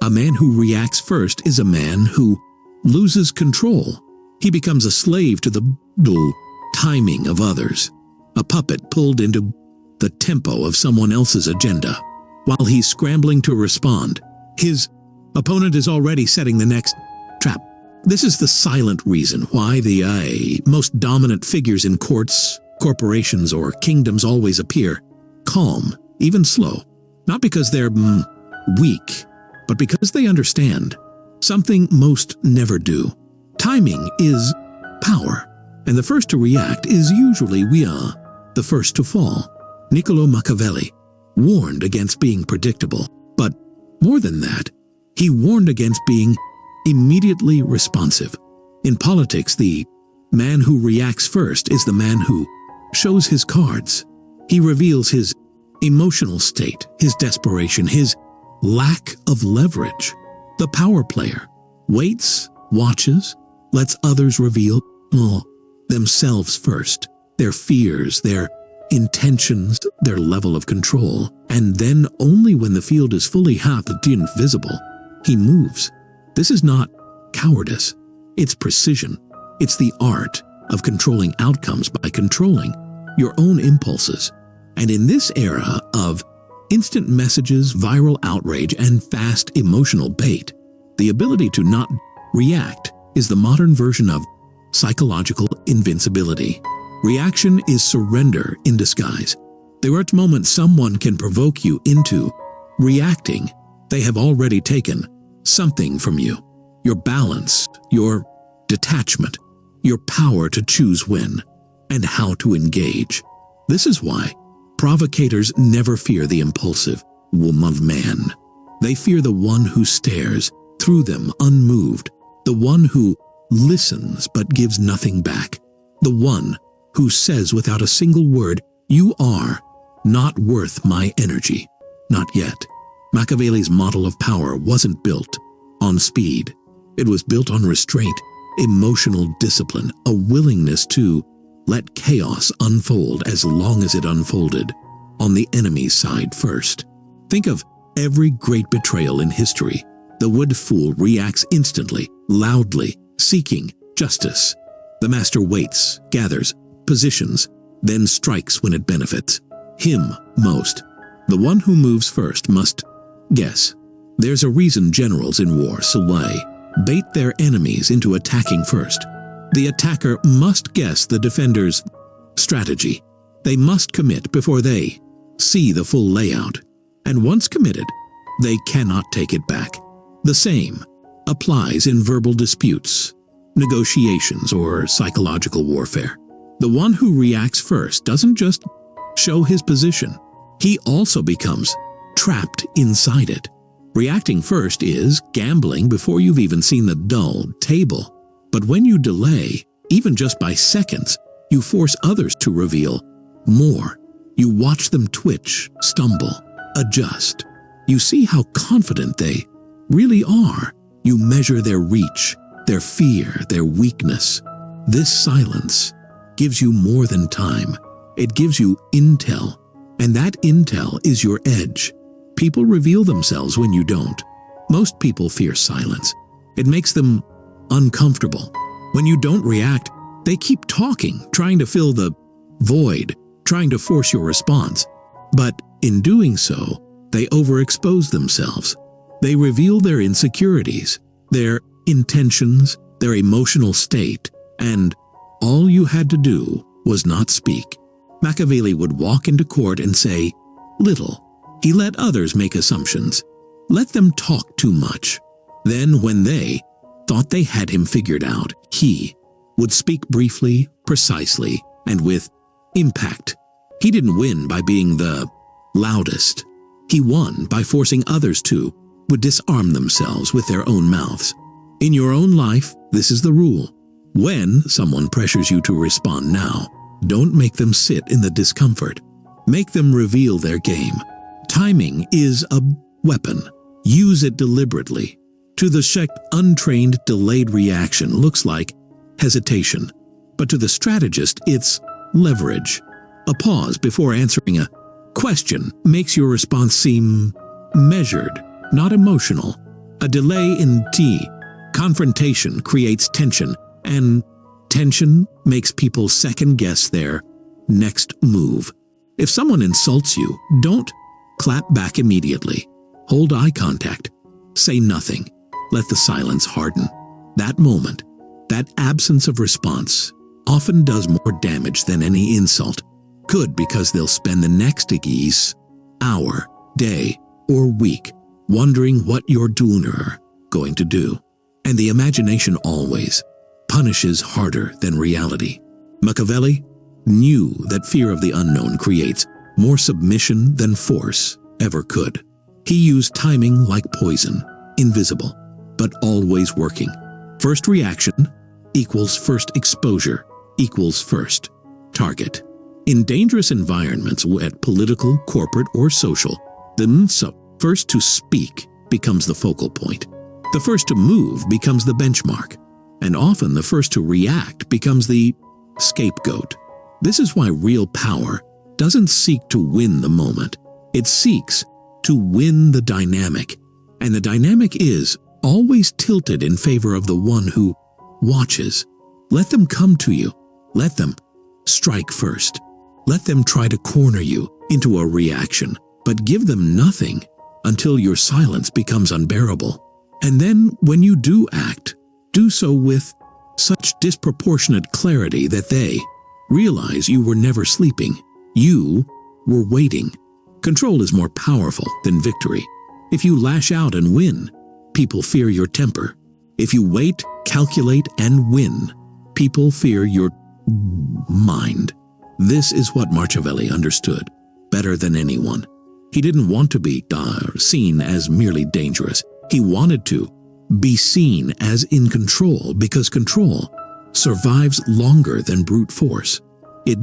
A man who reacts first is a man who loses control. He becomes a slave to the timing of others, a puppet pulled into the tempo of someone else's agenda. While he's scrambling to respond, his opponent is already setting the next trap. This is the silent reason why the most dominant figures in courts, corporations, or kingdoms always appear calm, even slow. Not because they're weak, but because they understand something most never do. Timing is power, and the first to react is usually the first to fall. Niccolò Machiavelli warned against being predictable, but more than that, he warned against being immediately responsive. In politics, the man who reacts first is the man who shows his cards. He reveals his emotional state, his desperation, his lack of leverage. The power player waits, watches, lets others reveal themselves first, their fears, their intentions, their level of control, and then only when the field is fully visible, he moves. This is not cowardice, it's precision. It's the art of controlling outcomes by controlling your own impulses. And in this era of instant messages, viral outrage, and fast emotional bait, the ability to not react is the modern version of psychological invincibility. Reaction is surrender in disguise. There are moments someone can provoke you into reacting. They have already taken something from you. Your balance, your detachment, your power to choose when and how to engage. This is why provocators never fear the impulsive man. They fear the one who stares through them unmoved, the one who listens but gives nothing back, the one who says without a single word, "You are not worth my energy." Not yet. Machiavelli's model of power wasn't built on speed. It was built on restraint, emotional discipline, a willingness to let chaos unfold as long as it unfolded on the enemy's side first. Think of every great betrayal in history. The wood fool reacts instantly, loudly, seeking justice. The master waits, gathers, positions, then strikes when it benefits him most. The one who moves first must guess. There's a reason generals in war bait their enemies into attacking first. The attacker must guess the defender's strategy. They must commit before they see the full layout. And once committed, they cannot take it back. The same applies in verbal disputes, negotiations, or psychological warfare. The one who reacts first doesn't just show his position. He also becomes trapped inside it. Reacting first is gambling before you've even seen the dull table. But when you delay, even just by seconds, you force others to reveal more. You watch them twitch, stumble, adjust. You see how confident they really are. You measure their reach, their fear, their weakness. This silence gives you more than time. It gives you intel, and that intel is your edge. People reveal themselves when you don't. Most people fear silence. It makes them uncomfortable. When you don't react, they keep talking, trying to fill the void, trying to force your response. But in doing so, they overexpose themselves. They reveal their insecurities, their intentions, their emotional state, and all you had to do was not speak. Machiavelli would walk into court and say little. He let others make assumptions. Let them talk too much. Then when they thought they had him figured out, he would speak briefly, precisely, and with impact. He didn't win by being the loudest. He won by forcing others to would disarm themselves with their own mouths. In your own life, this is the rule. When someone pressures you to respond now, don't make them sit in the discomfort. Make them reveal their game. Timing is a weapon. Use it deliberately. To the untrained, delayed reaction looks like hesitation, but to the strategist, it's leverage. A pause before answering a question makes your response seem measured, not emotional. A delay in confrontation creates tension, and tension makes people second-guess their next move. If someone insults you, don't clap back immediately. Hold eye contact. Say nothing. Let the silence harden. That moment, that absence of response, often does more damage than any insult. Good, because they'll spend the next hour, day, or week wondering what you're doing or going to do. And the imagination always punishes harder than reality. Machiavelli knew that fear of the unknown creates more submission than force ever could. He used timing like poison, invisible, but always working. First reaction equals first exposure equals first target. In dangerous environments, at political, corporate, or social, the first to speak becomes the focal point. The first to move becomes the benchmark, and often the first to react becomes the scapegoat. This is why real power doesn't seek to win the moment. It seeks to win the dynamic, and the dynamic is always tilted in favor of the one who watches. Let them come to you. Let them strike first. Let them try to corner you into a reaction, but give them nothing until your silence becomes unbearable. And then, when you do act, do so with such disproportionate clarity that they realize you were never sleeping. You were waiting. Control is more powerful than victory. If you lash out and win, people fear your temper. If you wait, calculate, and win, people fear your mind. This is what Machiavelli understood better than anyone. He didn't want to be seen as merely dangerous. He wanted to be seen as in control, because control survives longer than brute force. It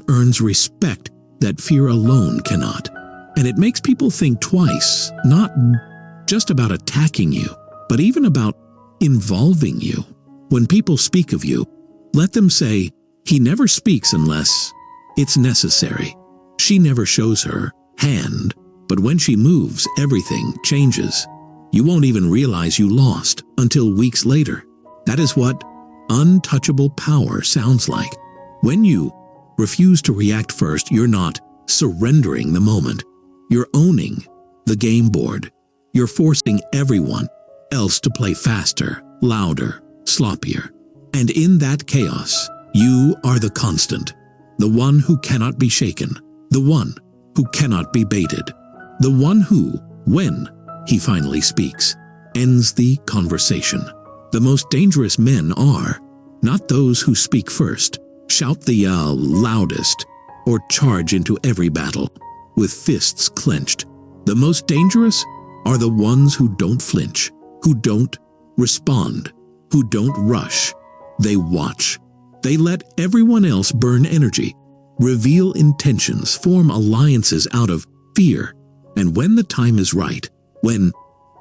earns respect that fear alone cannot. And it makes people think twice, not just about attacking you, but even about involving you. When people speak of you, let them say, "He never speaks unless it's necessary." She never shows her hand, but when she moves, everything changes. You won't even realize you lost until weeks later. That is what untouchable power sounds like. When you refuse to react first, you're not surrendering the moment. You're owning the game board. You're forcing everyone else to play faster, louder, sloppier. And in that chaos, you are the constant, the one who cannot be shaken, the one who cannot be baited, the one who, when he finally speaks, ends the conversation. The most dangerous men are not those who speak first, shout the loudest, or charge into every battle with fists clenched. The most dangerous are the ones who don't flinch, who don't respond, who don't rush. They watch. They let everyone else burn energy, reveal intentions, form alliances out of fear. And when the time is right, when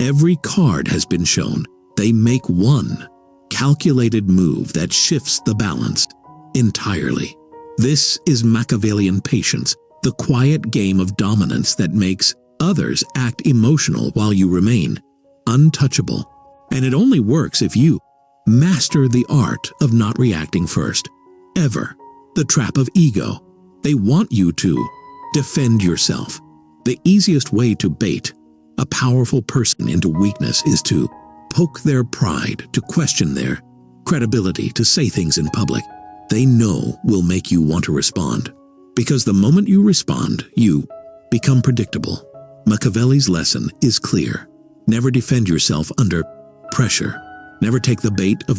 every card has been shown, they make one calculated move that shifts the balance entirely. This is Machiavellian patience, the quiet game of dominance that makes others act emotional while you remain untouchable. And it only works if you master the art of not reacting first. Ever. The trap of ego. They want you to defend yourself. The easiest way to bait a powerful person into weakness is to poke their pride, to question their credibility, to say things in public they know will make you want to respond. Because the moment you respond, you become predictable. Machiavelli's lesson is clear. Never defend yourself under pressure. Never take the bait of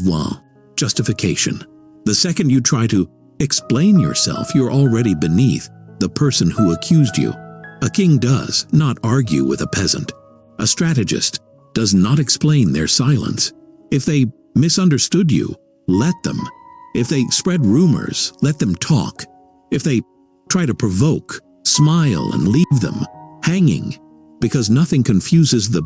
justification. The second you try to explain yourself, you're already beneath the person who accused you. A king does not argue with a peasant. A strategist does not explain their silence. If they misunderstood you, let them. If they spread rumors, let them talk. If they try to provoke, smile and leave them hanging, because nothing confuses the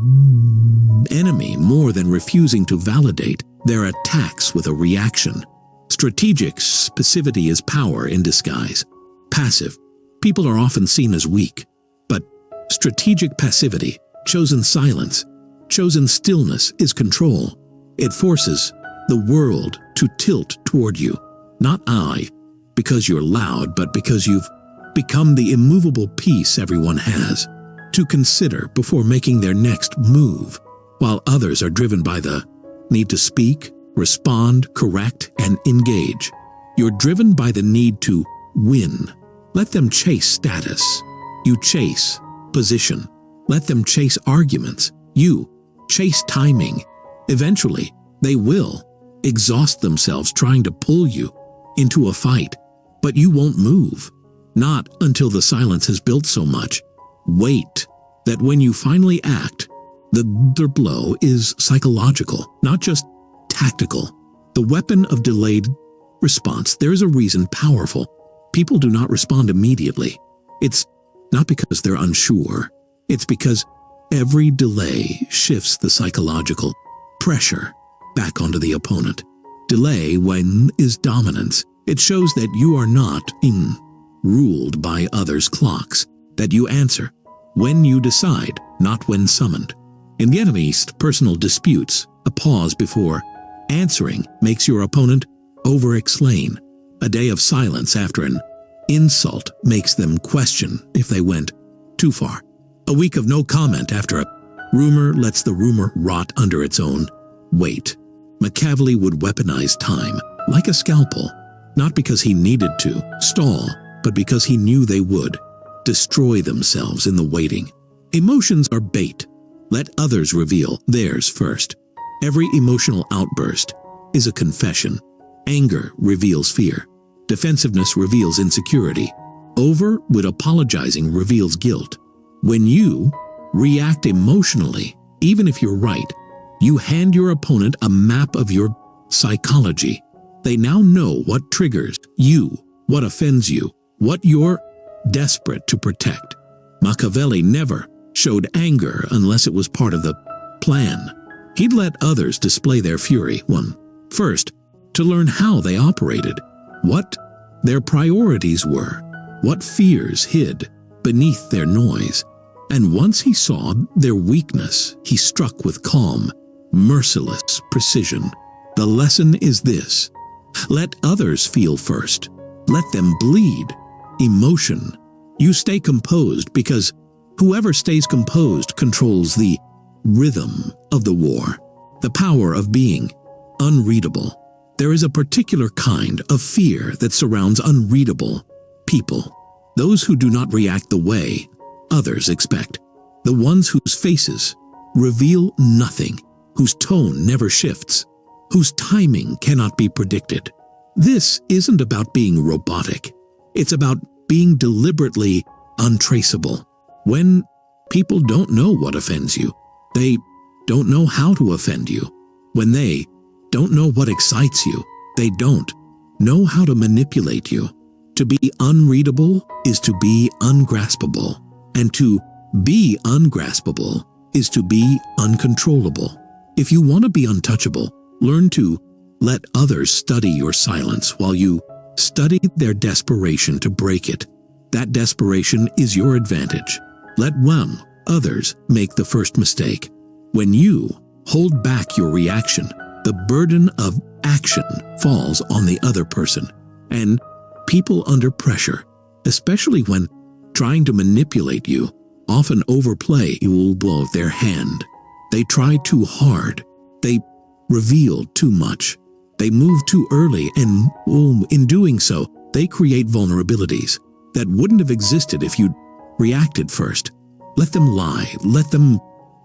enemy more than refusing to validate their attacks with a reaction. Strategic passivity is power in disguise. Passive people are often seen as weak, but strategic passivity, chosen silence, chosen stillness is control. It forces the world to tilt toward you, not I, because you're loud, but because you've become the immovable piece everyone has to consider before making their next move, while others are driven by the need to speak, respond, correct, and engage. You're driven by the need to win. Let them chase status. You chase position. Let them chase arguments. You chase timing. Eventually, they will exhaust themselves trying to pull you into a fight, but you won't move. Not until the silence has built so much weight that when you finally act, the blow is psychological, not just tactical. The weapon of delayed response. There is a reason powerful people do not respond immediately. It's not because they're unsure. It's because every delay shifts the psychological pressure back onto the opponent. Delay, when is dominance. It shows that you are not ruled by others' clocks, that you answer when you decide, not when summoned. In the enemy's personal disputes, a pause before answering makes your opponent over-explain. A day of silence after an insult makes them question if they went too far. A week of no comment after a rumor lets the rumor rot under its own weight. Machiavelli would weaponize time like a scalpel, not because he needed to stall, but because he knew they would destroy themselves in the waiting. Emotions are bait. Let others reveal theirs first. Every emotional outburst is a confession. Anger reveals fear. Defensiveness reveals insecurity. Over with apologizing reveals guilt. When you react emotionally, even if you're right, you hand your opponent a map of your psychology. They now know what triggers you, what offends you, what you're desperate to protect. Machiavelli never showed anger unless it was part of the plan. He'd let others display their fury, first, to learn how they operated, what their priorities were, what fears hid beneath their noise. And once he saw their weakness, he struck with calm, merciless precision. The lesson is this: let others feel first. Let them bleed. Emotion. You stay composed because whoever stays composed controls the rhythm of the war, the power of being unreadable. There is a particular kind of fear that surrounds unreadable people, those who do not react the way others expect, the ones whose faces reveal nothing, whose tone never shifts, whose timing cannot be predicted. This isn't about being robotic. It's about being deliberately untraceable. When people don't know what offends you, they don't know how to offend you. When they don't know what excites you, they don't know how to manipulate you. To be unreadable is to be ungraspable, and to be ungraspable is to be uncontrollable. If you want to be untouchable, learn to let others study your silence while you study their desperation to break it. That desperation is your advantage. Let others make the first mistake. When you hold back your reaction, the burden of action falls on the other person. And people under pressure, especially when trying to manipulate you, often overplay you blow their hand. They try too hard. They reveal too much. They move too early, and in doing so, they create vulnerabilities that wouldn't have existed if you'd reacted first. Let them lie. Let them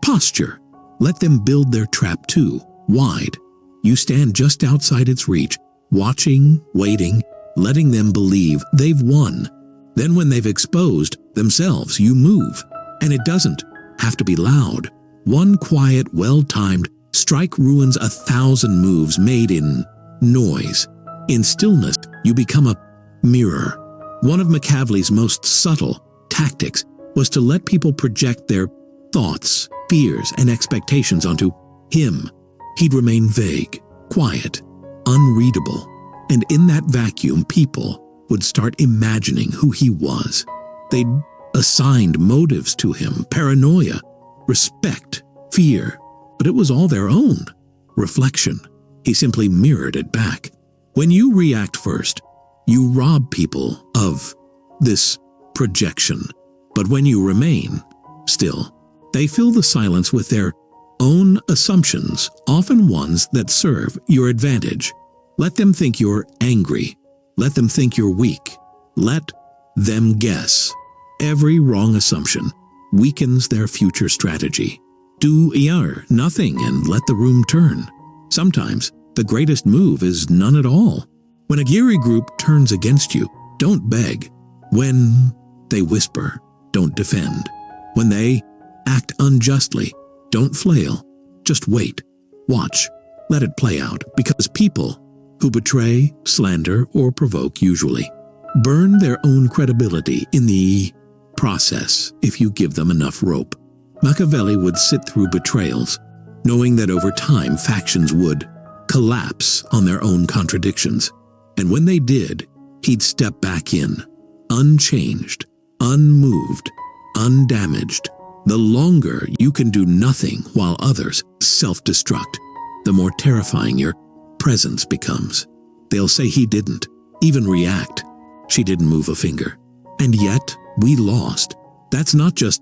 posture. Let them build their trap too wide. You stand just outside its reach, watching, waiting, letting them believe they've won. Then when they've exposed themselves, you move. And it doesn't have to be loud. One quiet, well-timed strike ruins 1,000 moves made in noise. In stillness, you become a mirror. One of Machiavelli's most subtle tactics was to let people project their thoughts, fears, and expectations onto him. He'd remain vague, quiet, unreadable, and in that vacuum, people would start imagining who he was. They'd assigned motives to him: paranoia, respect, fear, but it was all their own reflection. He simply mirrored it back. When you react first, you rob people of this projection. But when you remain still, they fill the silence with their own assumptions, often ones that serve your advantage. Let them think you're angry. Let them think you're weak. Let them guess. Every wrong assumption weakens their future strategy. Do nothing and let the room turn. Sometimes the greatest move is none at all. When a Geary group turns against you, don't beg. When they whisper, don't defend. When they act unjustly, don't flail. Just wait. Watch. Let it play out, because people who betray, slander, or provoke usually burn their own credibility in the process if you give them enough rope. Machiavelli would sit through betrayals, knowing that over time factions would collapse on their own contradictions. And when they did, he'd step back in, unchanged, unmoved, undamaged. The longer you can do nothing while others self-destruct, the more terrifying your presence becomes. They'll say he didn't even react. She didn't move a finger. And yet, we lost. That's not just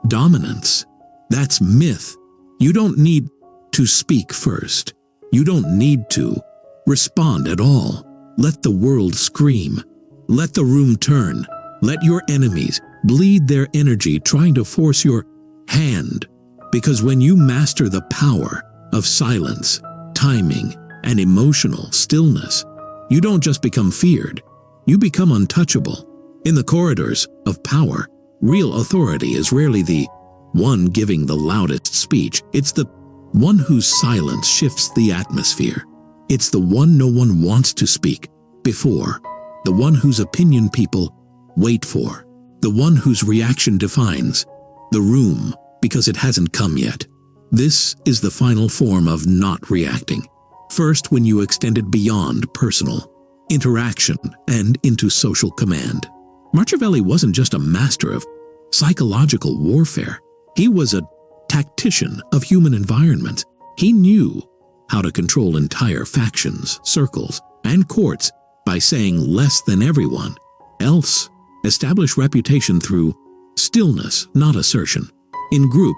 dominance. That's myth. You don't need to speak first. You don't need to respond at all. Let the world scream. Let the room turn. Let your enemies bleed their energy trying to force your hand. Because when you master the power of silence, timing, and emotional stillness, you don't just become feared, you become untouchable. In the corridors of power, real authority is rarely the one giving the loudest speech. It's the one whose silence shifts the atmosphere. It's the one no one wants to speak before, the one whose opinion people wait for, the one whose reaction defines the room because it hasn't come yet. This is the final form of not reacting. First, when you extend it beyond personal interaction and into social command. Machiavelli wasn't just a master of psychological warfare. He was a tactician of human environments. He knew how to control entire factions, circles, and courts by saying less than everyone else. Establish reputation through stillness, not assertion. In group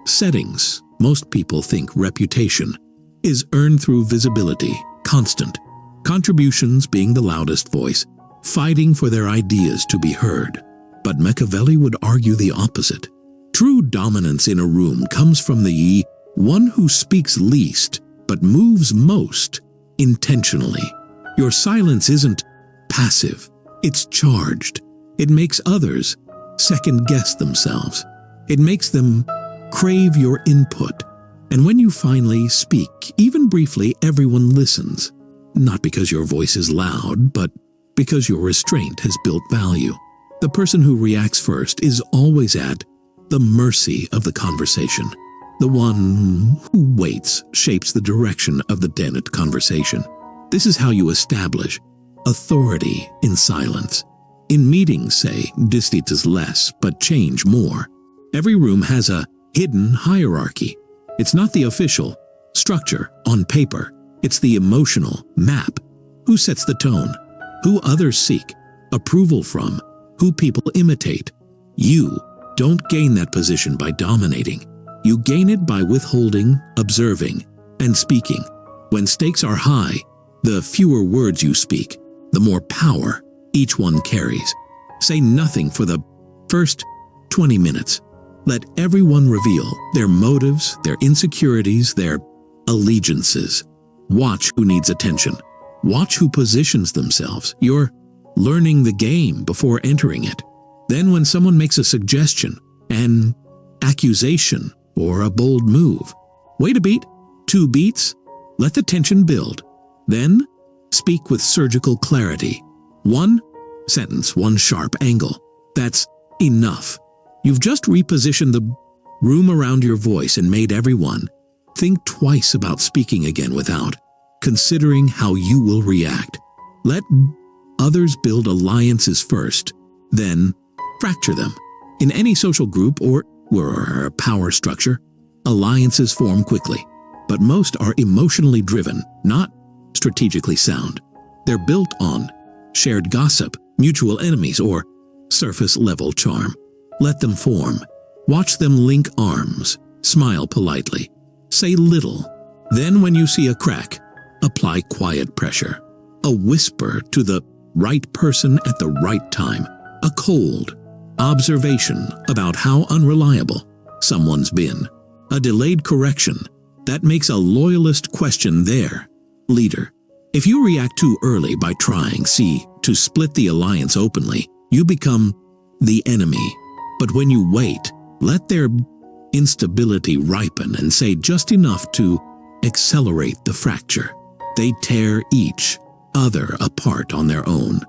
settings, most people think reputation is earned through visibility, constant contributions being the loudest voice, fighting for their ideas to be heard. But Machiavelli would argue the opposite. True dominance in a room comes from the one who speaks least but moves most intentionally. Your silence isn't passive, it's charged. It makes others second-guess themselves. It makes them crave your input. And when you finally speak, even briefly, everyone listens. Not because your voice is loud, but because your restraint has built value. The person who reacts first is always at the mercy of the conversation. The one who waits shapes the direction of the dented conversation. This is how you establish authority in silence. In meetings, say, distance is less, but change more. Every room has a hidden hierarchy. It's not the official structure on paper. It's the emotional map. Who sets the tone? Who others seek approval from? Who people imitate? You don't gain that position by dominating. You gain it by withholding, observing, and speaking. When stakes are high, the fewer words you speak, the more power each one carries. Say nothing for the first 20 minutes. Let everyone reveal their motives, their insecurities, their allegiances. Watch who needs attention. Watch who positions themselves. You're learning the game before entering it. Then when someone makes a suggestion, an accusation, or a bold move, wait a beat, 2 beats, let the tension build. Then speak with surgical clarity. 1 sentence, 1 sharp angle. That's enough. You've just repositioned the room around your voice and made everyone think twice about speaking again without considering how you will react. Let others build alliances first, then fracture them. In any social group or power structure, Alliances form quickly, but most are emotionally driven, not strategically sound. They're built on shared gossip, mutual enemies, or surface-level charm. Let them form. Watch them link arms, smile politely, say little. Then when you see a crack, apply quiet pressure. A whisper to the right person at the right time. A cold observation about how unreliable someone's been. A delayed correction that makes a loyalist question their leader. If you react too early by trying, to split the alliance openly, you become the enemy. But when you wait, let their instability ripen and say just enough to accelerate the fracture. They tear each other apart on their own.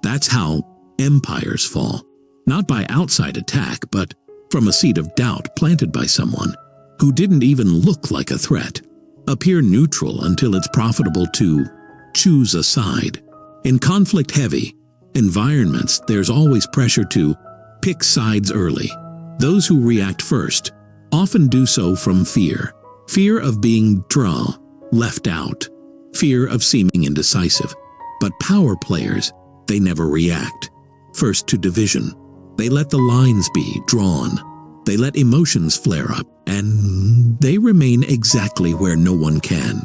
That's how empires fall. Not by outside attack, but from a seed of doubt planted by someone who didn't even look like a threat. Appear neutral until it's profitable to choose a side. In conflict-heavy environments, there's always pressure to pick sides early. Those who react first often do so from fear. Fear of being left out. Fear of seeming indecisive. But power players, they never react. First to division. They let the lines be drawn. They let emotions flare up, and they remain exactly where no one can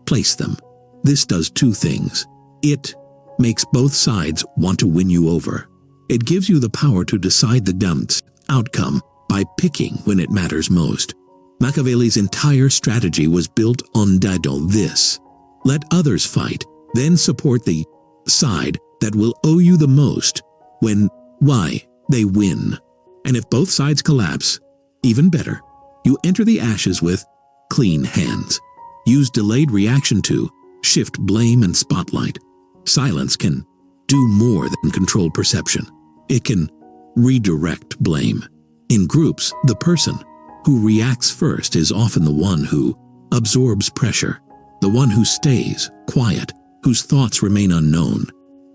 place them. This does two things. It makes both sides want to win you over. It gives you the power to decide the outcome by picking when it matters most. Machiavelli's entire strategy was built on this. Let others fight, then support the side that will owe you the most when they win. And if both sides collapse, even better, you enter the ashes with clean hands. Use delayed reaction to shift blame and spotlight. Silence can do more than control perception. It can redirect blame. In groups, the person who reacts first is often the one who absorbs pressure. The one who stays quiet, whose thoughts remain unknown,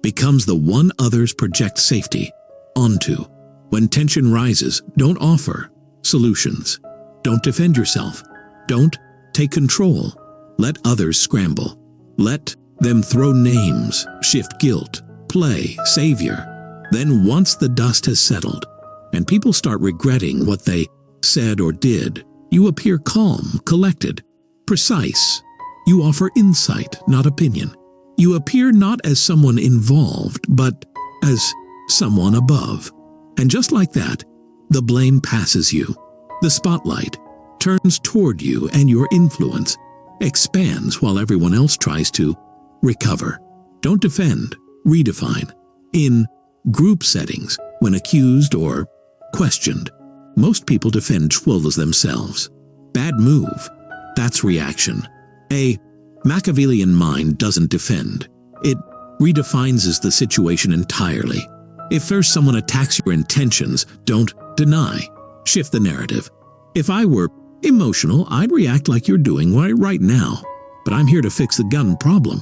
becomes the one others project safety onto. When tension rises, don't offer solutions. Don't defend yourself. Don't take control. Let others scramble. Let them throw names, shift guilt, play savior. Then once the dust has settled and people start regretting what they said or did, you appear calm, collected, precise. You offer insight, not opinion. You appear not as someone involved, but as someone above. And just like that, the blame passes you. The spotlight turns toward you and your influence expands while everyone else tries to recover. Don't defend, redefine. In group settings, when accused or questioned, most people defend themselves. Bad move. That's reaction. A Machiavellian mind doesn't defend. It redefines the situation entirely. If first someone attacks your intentions, don't deny. Shift the narrative. If I were emotional, I'd react like you're doing right now. But I'm here to fix the gun problem.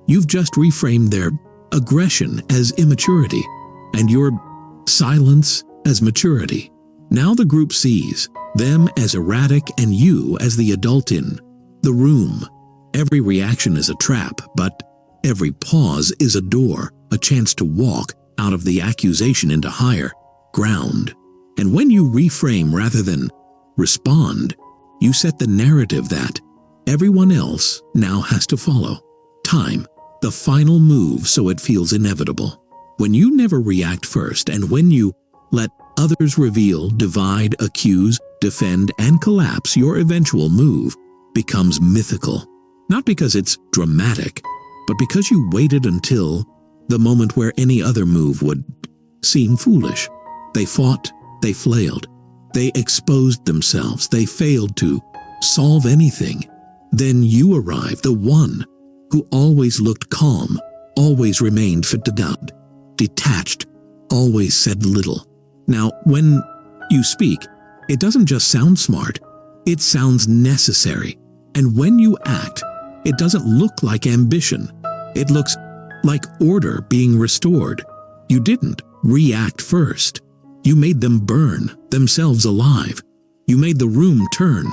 You've just reframed their aggression as immaturity and your silence as maturity. Now the group sees them as erratic and you as the adult in the room. Every reaction is a trap, but every pause is a door, a chance to walk out of the accusation into higher ground. And when you reframe rather than respond, you set the narrative that everyone else now has to follow. Time, the final move, so it feels inevitable. When you never react first, and when you let others reveal, divide, accuse, defend, and collapse, your eventual move becomes mythical. Not because it's dramatic, but because you waited until the moment where any other move would seem foolish. They fought, they flailed, they exposed themselves, they failed to solve anything. Then you arrived, the one who always looked calm, always remained detached, always said little. Now, when you speak, it doesn't just sound smart, it sounds necessary. And when you act, it doesn't look like ambition. It looks like order being restored. You didn't react first. You made them burn themselves alive. You made the room turn.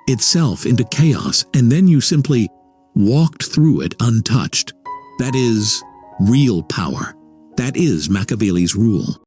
itself into chaos, and then you simply walked through it untouched. That is real power. That is Machiavelli's rule.